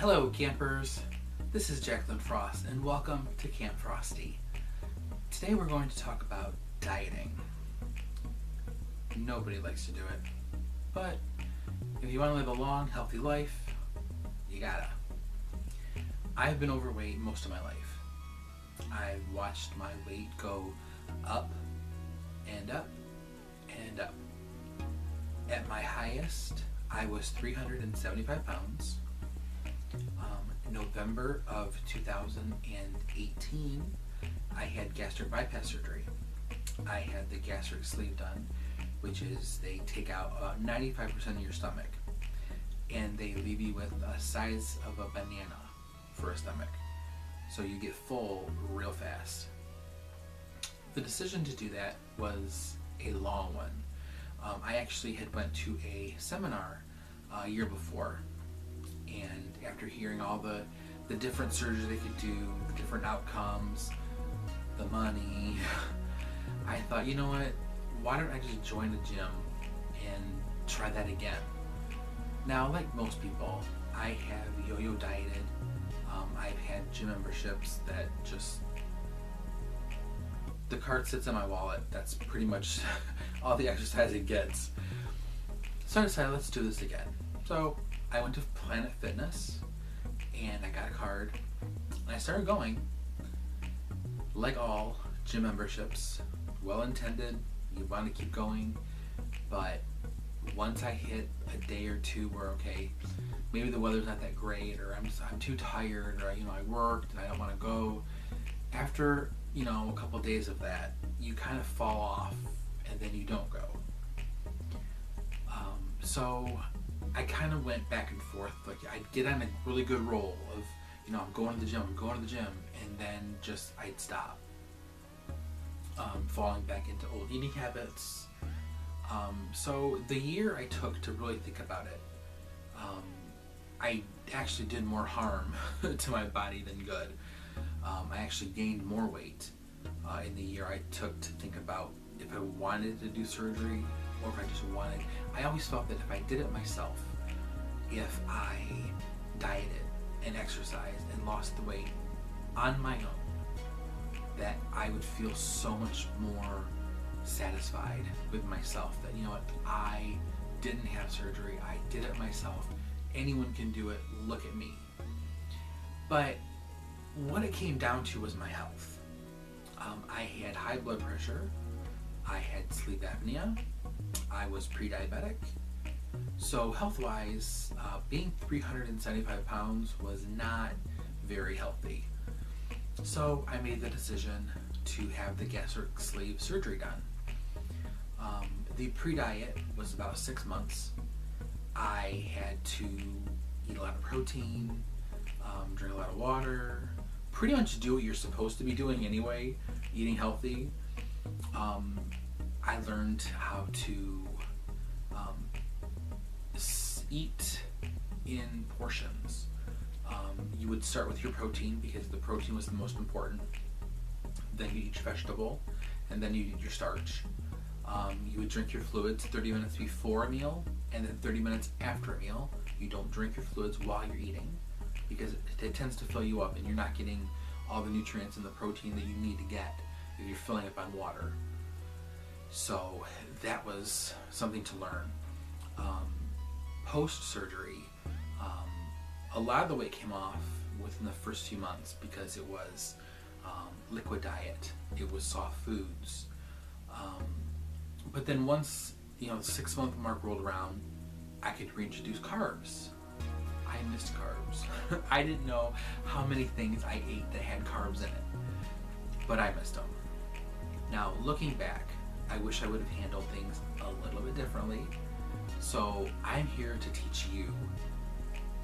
Hello campers, this is Jacqueline Frost and welcome to Camp Frosty. Today we're going to talk about dieting. Nobody likes to do it, but if you want to live a long, healthy life, you gotta. I've been overweight most of my life. I've watched my weight go up and up and up. At my highest, I was 375 pounds. November of 2018, I had gastric bypass surgery. I had the gastric sleeve done, which is they take out 95% of your stomach and they leave you with a size of a banana for a stomach. So you get full real fast. The decision to do that was a long one. I actually had went to a seminar a year before, and after hearing all the different surgeries they could do, the different outcomes, the money, I thought, you know what, why don't I just join a gym and try that again? Now, like most people, I have yo-yo dieted. I've had gym memberships that just, the card sits in my wallet. That's pretty much all the exercise it gets. So I decided, let's do this again. So I went to Planet Fitness and I got a card and I started going. Like all gym memberships, well intended, you want to keep going, but once I hit a day or two where, okay, maybe the weather's not that great, or I'm too tired, or I worked and I don't want to go, after a couple of days of that, you kind of fall off and then you don't go. So I kind of went back and forth. Like, I'd get on a really good roll of, I'm going to the gym, and then just I'd stop, falling back into old eating habits. So the year I took to really think about it, I actually did more harm to my body than good. I actually gained more weight in the year I took to think about if I wanted to do surgery or if I just wanted. I always felt that if I did it myself, if I dieted and exercised and lost the weight on my own, that I would feel so much more satisfied with myself. That, I didn't have surgery, I did it myself. Anyone can do it, look at me. But what it came down to was my health. I had high blood pressure, I had sleep apnea, I was pre-diabetic. So health-wise, being 375 pounds was not very healthy. So I made the decision to have the gastric sleeve surgery done. The pre-diet was about 6 months. I had to eat a lot of protein, drink a lot of water, pretty much do what you're supposed to be doing anyway, eating healthy. I learned how to eat in portions. You would start with your protein because the protein was the most important. Then you eat your vegetable, and then you eat your starch. You would drink your fluids 30 minutes before a meal, and then 30 minutes after a meal. You don't drink your fluids while you're eating because it tends to fill you up and you're not getting all the nutrients and the protein that you need to get if you're filling up on water. So that was something to learn. Post-surgery, a lot of the weight came off within the first few months because it was liquid diet, it was soft foods. But then once the 6 month mark rolled around, I could reintroduce carbs. I missed carbs. I didn't know how many things I ate that had carbs in it, but I missed them. Now, looking back, I wish I would have handled things a little bit differently. So I'm here to teach you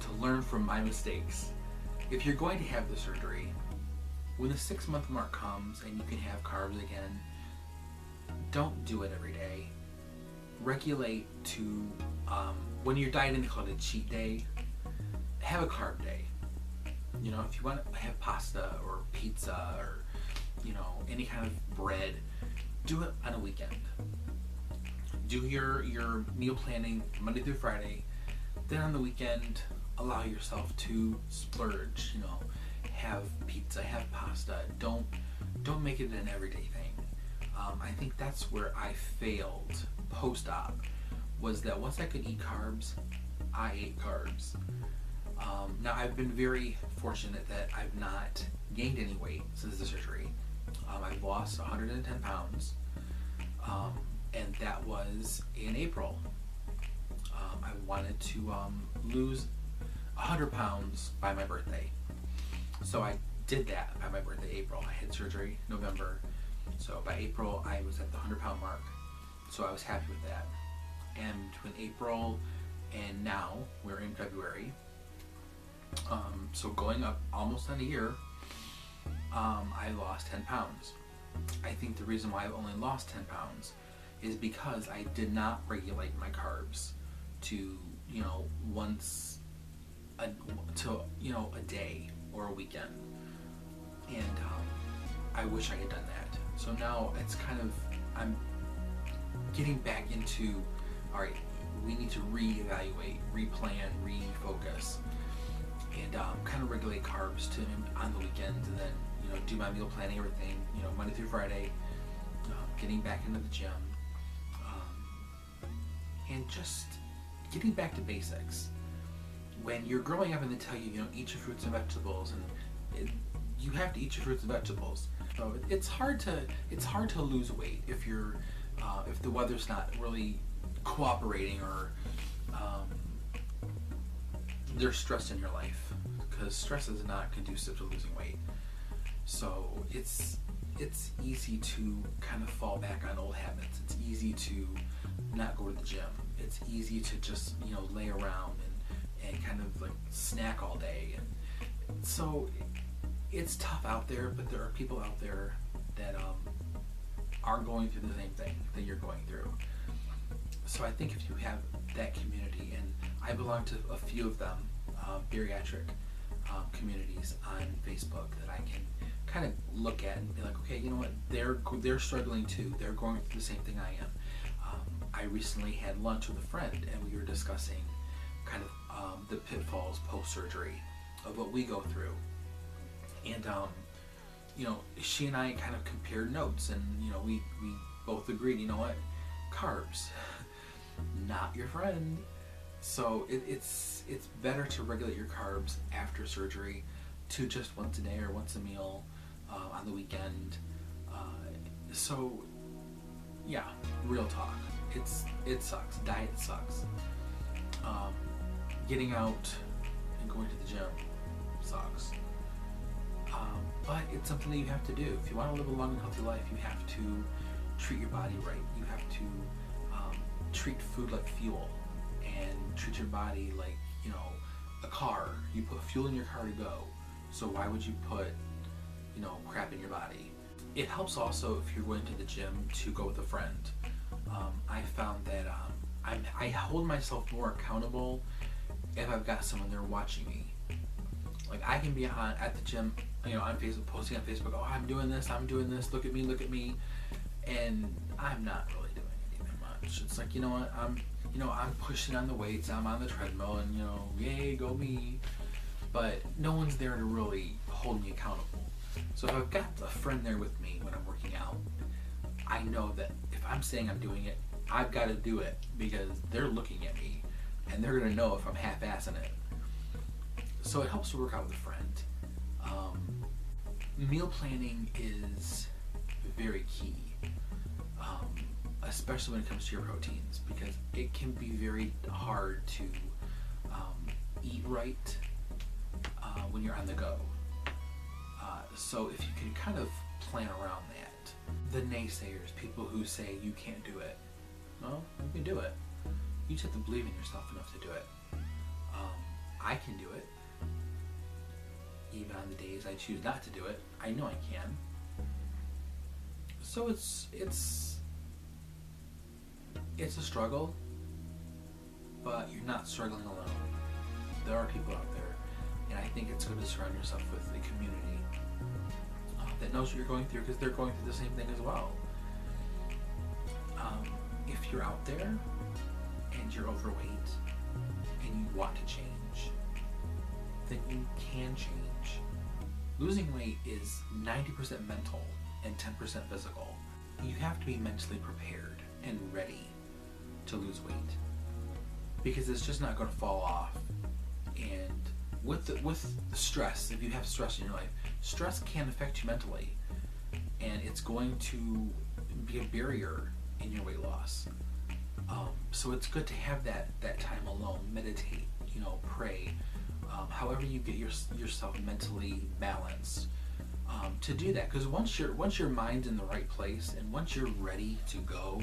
to learn from my mistakes. If you're going to have the surgery, when the 6 month mark comes and you can have carbs again, don't do it every day. Regulate to, when you're dieting, they call it a cheat day. Have a carb day. If you want to have pasta or pizza or, any kind of bread, do it on a weekend. Do your meal planning Monday through Friday. Then on the weekend, allow yourself to splurge. Have pizza, have pasta. Don't make it an everyday thing. I think that's where I failed post-op, was that once I could eat carbs, I ate carbs. Now I've been very fortunate that I've not gained any weight since the surgery. I've lost 110 pounds, and that was in April. I wanted to lose 100 pounds by my birthday. So I did that by my birthday, April. I had surgery November. So by April, I was at the 100-pound mark. So I was happy with that. And between April and now, we're in February. So going up almost on a year, I lost 10 pounds. I think the reason why I've only lost 10 pounds is because I did not regulate my carbs to, once a day or a weekend. And I wish I had done that. So now it's I'm getting back into, all right, we need to reevaluate, replan, refocus, and kind of regulate carbs on the weekends, and then do my meal planning, everything, Monday through Friday, getting back into the gym, and just getting back to basics. When you're growing up and they tell you, eat your fruits and vegetables, and you have to eat your fruits and vegetables. So it's hard to lose weight if you're if the weather's not really cooperating, or there's stress in your life, because stress is not conducive to losing weight. So it's easy to kind of fall back on old habits. It's easy to not go to the gym. It's easy to just lay around and kind of like snack all day. And so it's tough out there, but there are people out there that are going through the same thing that you're going through. So I think if you have that community, and I belong to a few of them, bariatric communities on Facebook, that I can kind of look at and be like, okay, you know what, they're struggling too. They're going through the same thing I am. I recently had lunch with a friend, and we were discussing kind of the pitfalls post-surgery of what we go through. And she and I kind of compared notes, and we both agreed, carbs, not your friend. So it's better to regulate your carbs after surgery to just once a day or once a meal on the weekend. So yeah, real talk. It sucks. Diet sucks. Getting out and going to the gym sucks. But it's something that you have to do. If you want to live a long and healthy life, you have to treat your body right. You have to treat food like fuel, and treat your body like, a car. You put fuel in your car to go. So why would you put, crap in your body? It helps also if you're going to the gym to go with a friend. I found that I hold myself more accountable if I've got someone there watching me. Like, I can be at the gym, on Facebook, posting on Facebook, oh, I'm doing this, look at me, and I'm not really doing anything much. It's like, I'm pushing on the weights, I'm on the treadmill, and yay, go me. But no one's there to really hold me accountable. So if I've got a friend there with me when I'm working out, I know that if I'm saying I'm doing it, I've got to do it, because they're looking at me, and they're gonna know if I'm half-assing it. So it helps to work out with a friend. Meal planning is very key, especially when it comes to your proteins, because it can be very hard to eat right when you're on the go. So if you can kind of plan around that. The naysayers, people who say you can't do it, well, you can do it. You just have to believe in yourself enough to do it. I can do it. Even on the days I choose not to do it, I know I can. So it's a struggle, but you're not struggling alone. There are people out there, and I think it's good to surround yourself with a community that knows what you're going through, because they're going through the same thing as well. If you're out there and you're overweight and you want to change, something you can change. Losing weight is 90% mental and 10% physical. You have to be mentally prepared and ready to lose weight, because it's just not going to fall off. And with the stress, if you have stress in your life, stress can affect you mentally, and it's going to be a barrier in your weight loss. So it's good to have that time alone, meditate, pray, however you get yourself mentally balanced, to do that. Because once your mind's in the right place and once you're ready to go,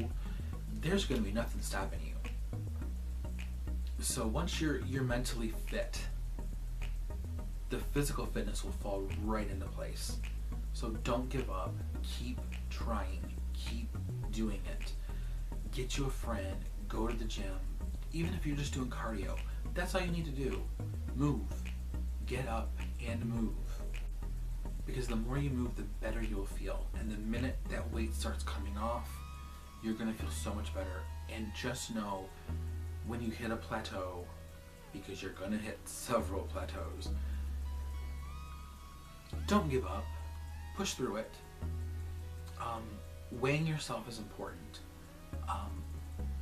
there's going to be nothing stopping you. So once you're mentally fit, the physical fitness will fall right into place. So don't give up. Keep trying. Keep doing it. Get you a friend. Go to the gym. Even if you're just doing cardio, that's all you need to do. Move. Get up and move. Because the more you move, the better you'll feel. And the minute that weight starts coming off, you're going to feel so much better. And just know, when you hit a plateau, because you're going to hit several plateaus, don't give up. Push through it. Weighing yourself is important.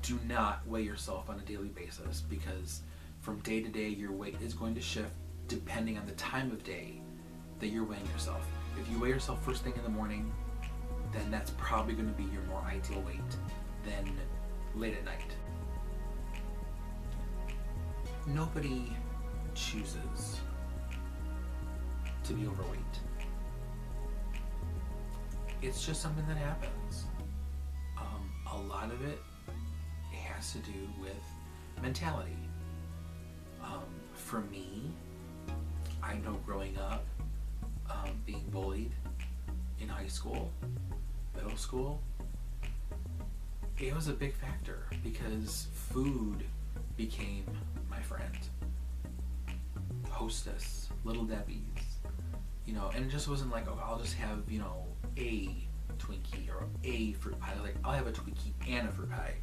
Do not weigh yourself on a daily basis, because from day to day your weight is going to shift depending on the time of day that you're weighing yourself. If you weigh yourself first thing in the morning, then that's probably going to be your more ideal weight than late at night. Nobody chooses to be overweight. It's just something that happens. A lot of it has to do with mentality. For me, I know growing up, being bullied in high school, middle school, it was a big factor, because food became my friend. Hostess, Little Debbie's, and it just wasn't like, oh, I'll just have, a Twinkie or a fruit pie. Like, I'll have a Twinkie and a fruit pie.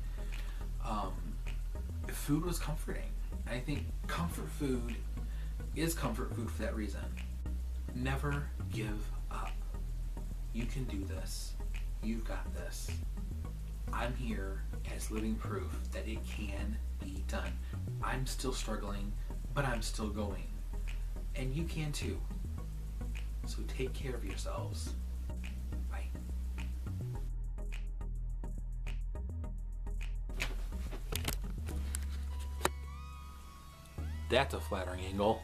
Food was comforting. I think comfort food is comfort food for that reason. Never give up. You can do this. You've got this. I'm here as living proof that it can be done. I'm still struggling, but I'm still going. And you can too. So take care of yourselves. Bye. That's a flattering angle.